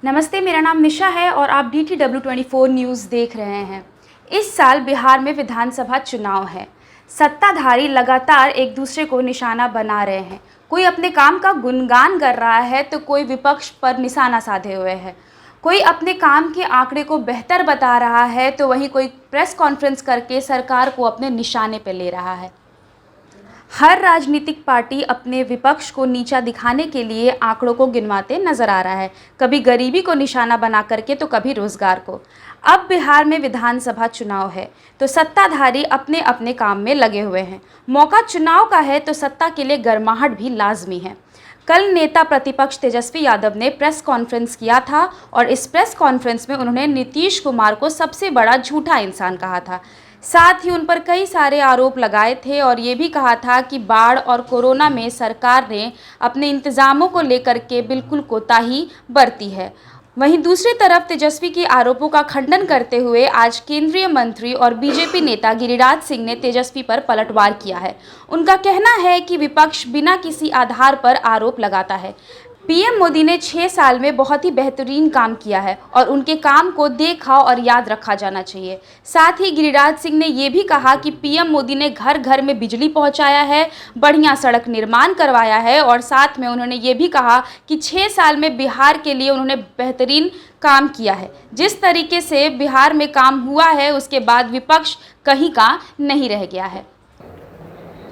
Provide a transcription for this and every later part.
नमस्ते, मेरा नाम निशा है और आप DTW24 न्यूज़ देख रहे हैं। इस साल बिहार में विधानसभा चुनाव है। सत्ताधारी लगातार एक दूसरे को निशाना बना रहे हैं। कोई अपने काम का गुणगान कर रहा है तो कोई विपक्ष पर निशाना साधे हुए है। कोई अपने काम के आंकड़े को बेहतर बता रहा है तो वहीं कोई प्रेस कॉन्फ्रेंस करके सरकार को अपने निशाने पर ले रहा है। हर राजनीतिक पार्टी अपने विपक्ष को नीचा दिखाने के लिए आंकड़ों को गिनवाते नजर आ रहा है, कभी गरीबी को निशाना बना करके तो कभी रोजगार को। अब बिहार में विधानसभा चुनाव है तो सत्ताधारी अपने अपने काम में लगे हुए हैं। मौका चुनाव का है तो सत्ता के लिए गर्माहट भी लाजमी है। कल नेता प्रतिपक्ष तेजस्वी यादव ने प्रेस कॉन्फ्रेंस किया था और इस प्रेस कॉन्फ्रेंस में उन्होंने नीतीश कुमार को सबसे बड़ा झूठा इंसान कहा था। साथ ही उन पर कई सारे आरोप लगाए थे और ये भी कहा था कि बाढ़ और कोरोना में सरकार ने अपने इंतजामों को लेकर के बिल्कुल कोताही बरती है। वहीं दूसरी तरफ तेजस्वी के आरोपों का खंडन करते हुए आज केंद्रीय मंत्री और बीजेपी नेता गिरिराज सिंह ने तेजस्वी पर पलटवार किया है। उनका कहना है कि विपक्ष बिना किसी आधार पर आरोप लगाता है। पीएम मोदी ने 6 साल में बहुत ही बेहतरीन काम किया है और उनके काम को देखा और याद रखा जाना चाहिए। साथ ही गिरिराज सिंह ने ये भी कहा कि पीएम मोदी ने घर घर में बिजली पहुंचाया है, बढ़िया सड़क निर्माण करवाया है और साथ में उन्होंने ये भी कहा कि 6 साल में बिहार के लिए उन्होंने बेहतरीन काम किया है। जिस तरीके से बिहार में काम हुआ है उसके बाद विपक्ष कहीं का नहीं रह गया है।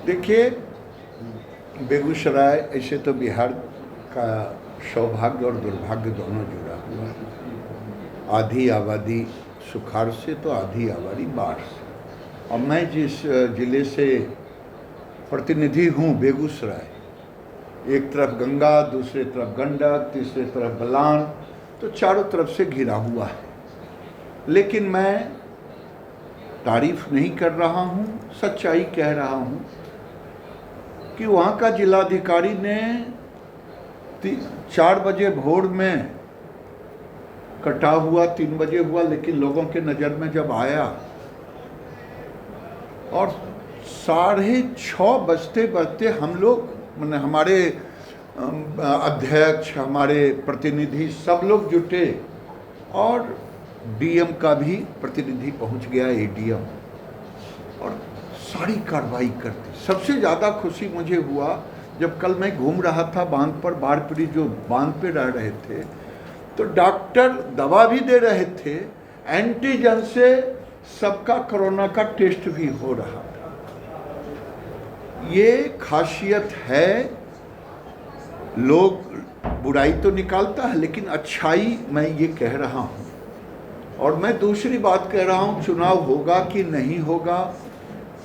देखिए, बेगूसराय ऐसे तो बिहार का सौभाग्य और दुर्भाग्य दोनों जुड़ा हुआ है। आधी आबादी सुखाड़ से तो आधी आबादी बाढ़ से। और मैं जिस ज़िले से प्रतिनिधि हूँ, बेगूसराय, एक तरफ गंगा, दूसरे तरफ गंडक, तीसरे तरफ बलान, तो चारों तरफ से घिरा हुआ है। लेकिन मैं तारीफ नहीं कर रहा हूँ, सच्चाई कह रहा हूँ कि वहाँ का जिलाधिकारी ने 4 बजे भोर में कटा हुआ, 3 बजे हुआ, लेकिन लोगों के नज़र में जब आया और 6:30 बजते हम लोग, मैंने हमारे अध्यक्ष, हमारे प्रतिनिधि सब लोग जुटे और डीएम का भी प्रतिनिधि पहुंच गया, एडीएम, और सारी कार्रवाई करती। सबसे ज़्यादा खुशी मुझे हुआ जब कल मैं घूम रहा था बांध पर, बाढ़ पीड़ित जो बांध पे रह रहे थे, तो डॉक्टर दवा भी दे रहे थे, एंटीजन से सबका कोरोना का टेस्ट भी हो रहा था। ये खासियत है। लोग बुराई तो निकालता है लेकिन अच्छाई मैं ये कह रहा हूँ। और मैं दूसरी बात कह रहा हूँ, चुनाव होगा कि नहीं होगा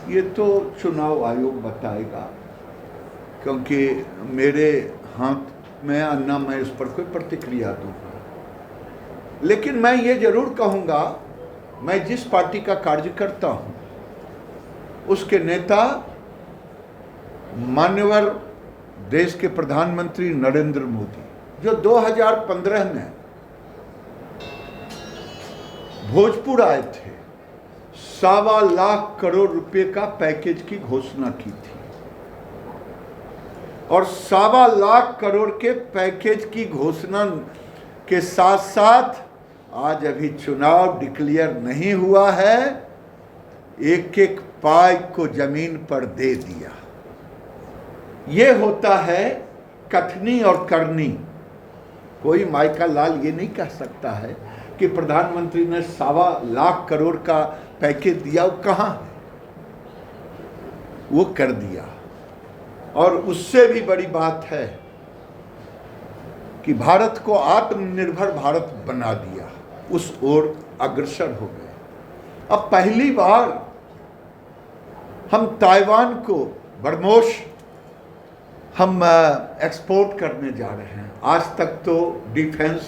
ये तो चुनाव आयोग बताएगा, क्योंकि मेरे हाथ में अन्ना मैं इस पर कोई प्रतिक्रिया दूंगा। लेकिन मैं ये जरूर कहूँगा, मैं जिस पार्टी का कार्य करता हूँ उसके नेता मान्यवर देश के प्रधानमंत्री नरेंद्र मोदी, जो 2015 में भोजपुर आए थे, 1.25 लाख करोड़ रुपए का पैकेज की घोषणा की थी और 1.25 लाख करोड़ के पैकेज की घोषणा के साथ साथ आज अभी चुनाव डिक्लेयर नहीं हुआ है, एक एक पाई को जमीन पर दे दिया। ये होता है कथनी और करनी। कोई माइका लाल ये नहीं कह सकता है कि प्रधानमंत्री ने 1.25 लाख करोड़ का पैकेज दिया, वो कहाँ है? वो कर दिया। और उससे भी बड़ी बात है कि भारत को आत्मनिर्भर भारत बना दिया, उस ओर अग्रसर हो गए। अब पहली बार हम ताइवान को बरमोश हम एक्सपोर्ट करने जा रहे हैं। आज तक तो डिफेंस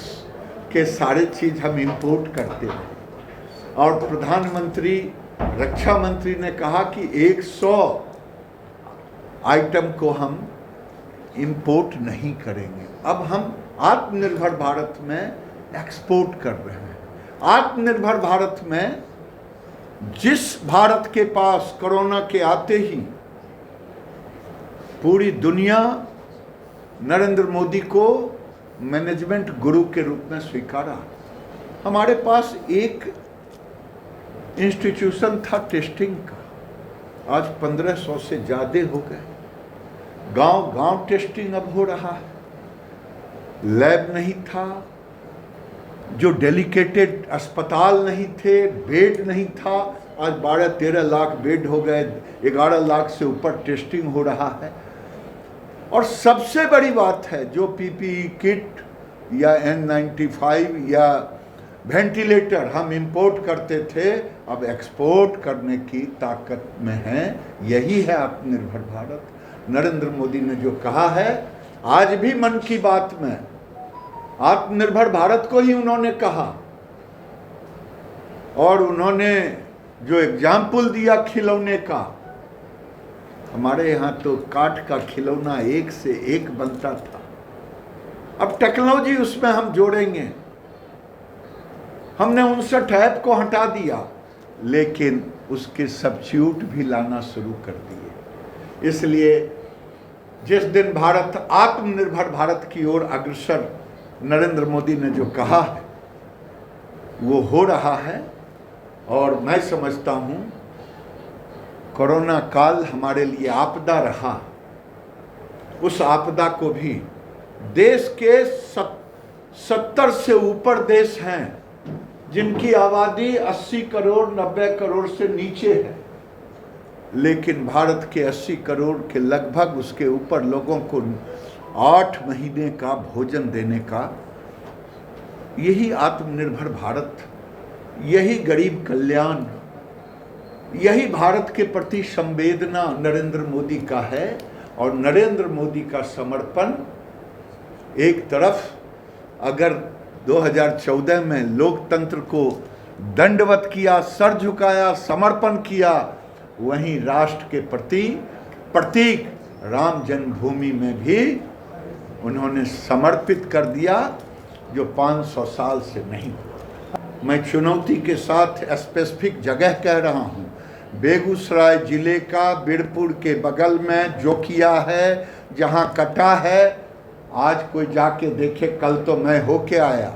के सारे चीज़ हम इंपोर्ट करते रहे और प्रधानमंत्री, रक्षा मंत्री ने कहा कि 100 आइटम को हम इंपोर्ट नहीं करेंगे। अब हम आत्मनिर्भर भारत में एक्सपोर्ट कर रहे हैं। आत्मनिर्भर भारत में जिस भारत के पास कोरोना के आते ही पूरी दुनिया नरेंद्र मोदी को मैनेजमेंट गुरु के रूप में स्वीकारा। हमारे पास एक इंस्टीट्यूशन था टेस्टिंग का, आज 1500 से ज़्यादा हो गए। गांव गांव टेस्टिंग अब हो रहा है। लैब नहीं था, जो डेलिकेटेड अस्पताल नहीं थे, बेड नहीं था, आज 12-13 लाख बेड हो गए, 11 लाख से ऊपर टेस्टिंग हो रहा है। और सबसे बड़ी बात है, जो पीपीई किट या N95 या वेंटिलेटर हम इंपोर्ट करते थे, अब एक्सपोर्ट करने की ताकत में है। यही है आत्मनिर्भर भारत। नरेंद्र मोदी ने जो कहा है, आज भी मन की बात में आत्मनिर्भर भारत को ही उन्होंने कहा, और उन्होंने जो एग्जाम्पल दिया खिलौने का, हमारे यहाँ तो काठ का खिलौना एक से एक बनता था। अब टेक्नोलॉजी उसमें हम जोड़ेंगे। हमने 59 ऐप को हटा दिया, लेकिन उसके सब्स्टिट्यूट भी लाना शुरू कर दिए। इसलिए जिस दिन भारत आत्मनिर्भर भारत की ओर अग्रसर नरेंद्र मोदी ने जो कहा है, वो हो रहा है। और मैं समझता हूँ कोरोना काल हमारे लिए आपदा रहा। उस आपदा को भी देश के 70 से ऊपर देश हैं जिनकी आबादी 80 करोड़ 90 करोड़ से नीचे है, लेकिन भारत के 80 करोड़ के लगभग उसके ऊपर लोगों को 8 महीने का भोजन देने का, यही आत्मनिर्भर भारत, यही गरीब कल्याण, यही भारत के प्रति संवेदना नरेंद्र मोदी का है। और नरेंद्र मोदी का समर्पण, एक तरफ अगर 2014 में लोकतंत्र को दंडवत किया, सर झुकाया, समर्पण किया, वहीं राष्ट्र के प्रति प्रतीक राम जन्मभूमि में भी उन्होंने समर्पित कर दिया, जो 500 साल से नहीं हुआ। मैं चुनौती के साथ स्पेसिफिक जगह कह रहा हूँ। बेगूसराय जिले का बीरपुर के बगल में जोकिया है, जहाँ कटा है, आज कोई जाके देखे। कल तो मैं होके आया।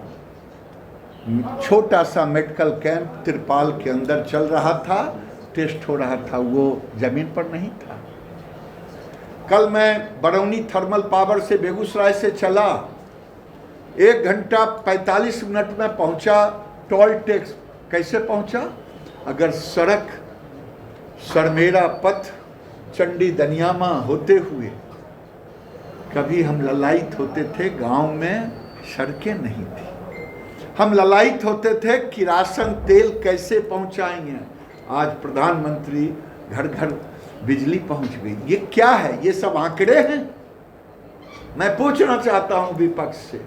छोटा सा मेडिकल कैंप तिरपाल के अंदर चल रहा था, टेस्ट हो रहा था, वो जमीन पर नहीं था। कल मैं बरौनी थर्मल पावर से बेगूसराय से चला, 1 घंटा 45 मिनट में पहुंचा। टोल टैक्स कैसे पहुंचा? अगर सड़क सरमेरा पथ चंडी दनियामा होते हुए, कभी हम ललायित होते थे, गांव में सड़कें नहीं थी, हम ललायित होते थे कि राशन तेल कैसे पहुंचाएंगे। आज प्रधानमंत्री घर घर बिजली पहुंच गई। ये क्या है? ये सब आंकड़े हैं। मैं पूछना चाहता हूं विपक्ष से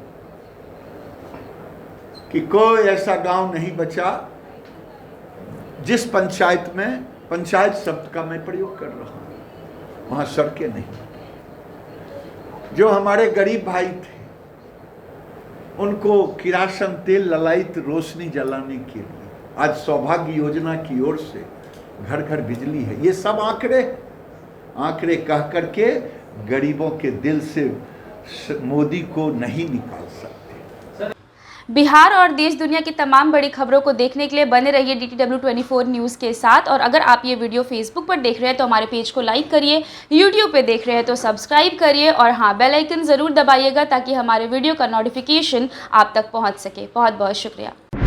कि कोई ऐसा गांव नहीं बचा जिस पंचायत में, पंचायत शब्द का मैं प्रयोग कर रहा हूं, वहां सड़कें नहीं। जो हमारे गरीब भाई थे, उनको किरासन तेल ललायित रोशनी जलाने के लिए आज सौभाग्य योजना की ओर से घर घर बिजली है। ये सब आंकड़े कह करके गरीबों के दिल से मोदी को नहीं निकाल सकते। बिहार और देश दुनिया की तमाम बड़ी खबरों को देखने के लिए बने रहिए DTW24 न्यूज़ के साथ। और अगर आप ये वीडियो फेसबुक पर देख रहे हैं तो हमारे पेज को लाइक करिए, यूट्यूब पे देख रहे हैं तो सब्सक्राइब करिए, और हाँ, बेल आइकन ज़रूर दबाइएगा ताकि हमारे वीडियो का नोटिफिकेशन आप तक पहुंच सके। बहुत बहुत शुक्रिया।